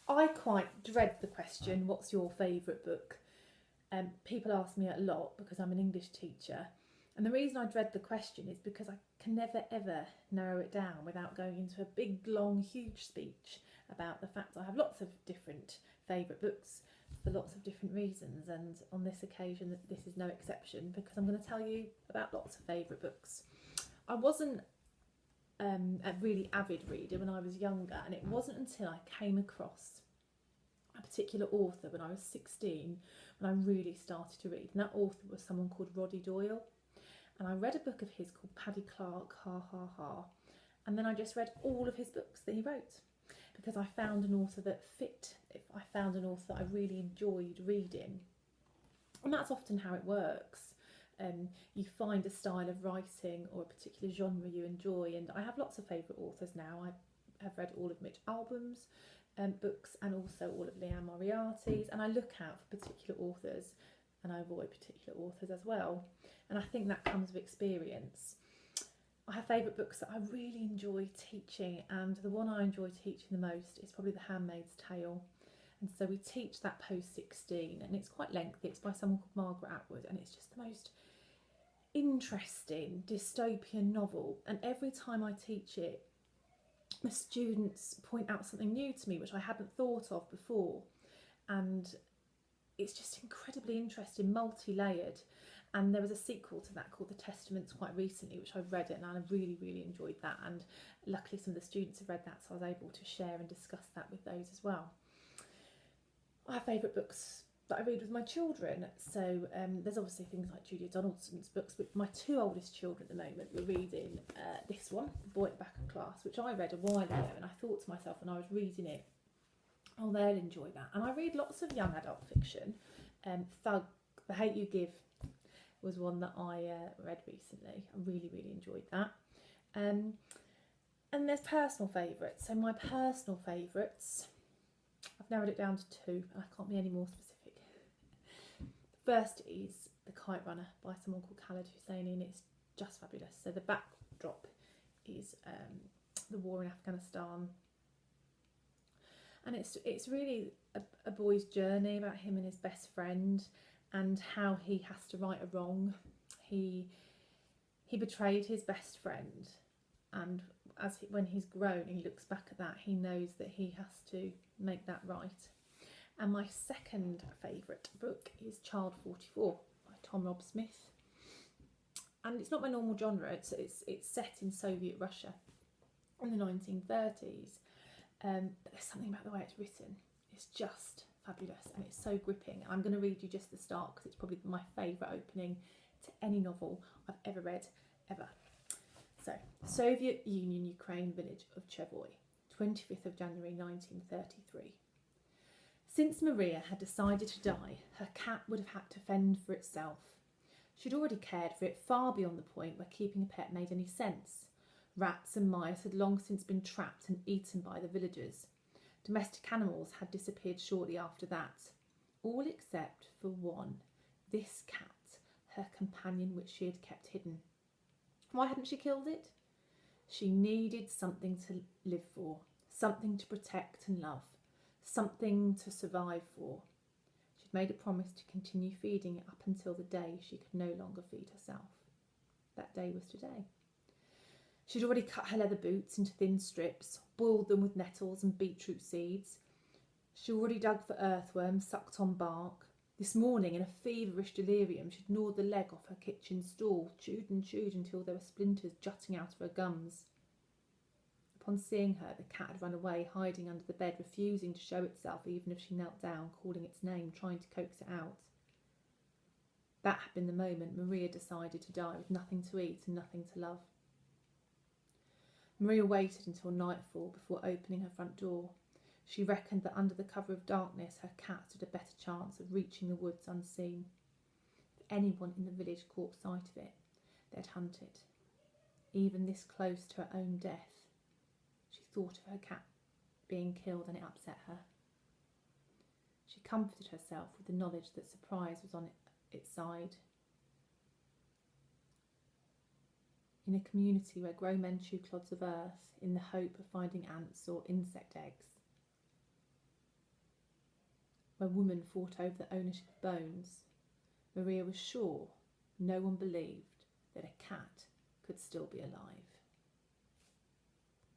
I quite dread the question, what's your favourite book? People ask me a lot because I'm an English teacher. And the reason I dread the question is because I can never ever narrow it down without going into a big, long, huge speech about the fact I have lots of different favourite books for lots of different reasons. And on this occasion, this is no exception because I'm going to tell you about lots of favourite books. I wasn't a really avid reader when I was younger, and it wasn't until I came across a particular author when I was 16 when I really started to read. And that author was someone called Roddy Doyle. And I read a book of his called Paddy Clark, Ha Ha Ha. And then I just read all of his books that he wrote because I found an author that fit. I found an author that I really enjoyed reading. And that's often how it works. You find a style of writing or a particular genre you enjoy. And I have lots of favourite authors now. I have read all of Mitch Albom's books and also all of Leanne Moriarty's. And I look out for particular authors and I avoid particular authors as well. And I think that comes with experience. I have favourite books that I really enjoy teaching, and the one I enjoy teaching the most is probably The Handmaid's Tale. And so we teach that post 16, and it's quite lengthy. It's by someone called Margaret Atwood, and it's just the most interesting dystopian novel. And every time I teach it, the students point out something new to me which I hadn't thought of before. And it's just incredibly interesting, multi-layered. And there was a sequel to that called The Testaments quite recently, which I've read it, and I really, really enjoyed that. And luckily some of the students have read that, so I was able to share and discuss that with those as well. I have favourite books that I read with my children. So there's obviously things like Julia Donaldson's books, but my two oldest children at the moment were reading this one, The Boy at the Back of Class, which I read a while ago, and I thought to myself when I was reading it, oh, they'll enjoy that. And I read lots of young adult fiction. Thug, The Hate You Give was one that I read recently. I really, really enjoyed that. And there's personal favourites. So my personal favourites, I've narrowed it down to two, and I can't be any more specific. The first is The Kite Runner by someone called Khaled Hosseini, and it's just fabulous. So the backdrop is the war in Afghanistan. And it's really a boy's journey about him and his best friend and how he has to right a wrong. He betrayed his best friend, and when he's grown, he looks back at that, he knows that he has to make that right. And my second favourite book is Child 44 by Tom Rob Smith. And it's not my normal genre. It's set in Soviet Russia in the 1930s. But there's something about the way it's written. It's just fabulous and it's so gripping. I'm going to read you just the start because it's probably my favourite opening to any novel I've ever read, ever. So, Soviet Union Ukraine village of Chevoy, 25th of January 1933. Since Maria had decided to die, her cat would have had to fend for itself. She'd already cared for it far beyond the point where keeping a pet made any sense. Rats and mice had long since been trapped and eaten by the villagers. Domestic animals had disappeared shortly after that, all except for one, this cat, her companion which she had kept hidden. Why hadn't she killed it? She needed something to live for, something to protect and love, something to survive for. She'd made a promise to continue feeding it up until the day she could no longer feed herself. That day was today. She'd already cut her leather boots into thin strips, boiled them with nettles and beetroot seeds. She already dug for earthworms, sucked on bark. This morning, in a feverish delirium, she'd gnawed the leg off her kitchen stool, chewed and chewed until there were splinters jutting out of her gums. Upon seeing her, the cat had run away, hiding under the bed, refusing to show itself even if she knelt down, calling its name, trying to coax it out. That had been the moment Maria decided to die with nothing to eat and nothing to love. Maria waited until nightfall before opening her front door. She reckoned that under the cover of darkness her cat stood a better chance of reaching the woods unseen. If anyone in the village caught sight of it, they'd hunt it. Even this close to her own death, she thought of her cat being killed and it upset her. She comforted herself with the knowledge that surprise was on its side. In a community where grown men chew clods of earth in the hope of finding ants or insect eggs, when women fought over the ownership of bones, Maria was sure no one believed that a cat could still be alive.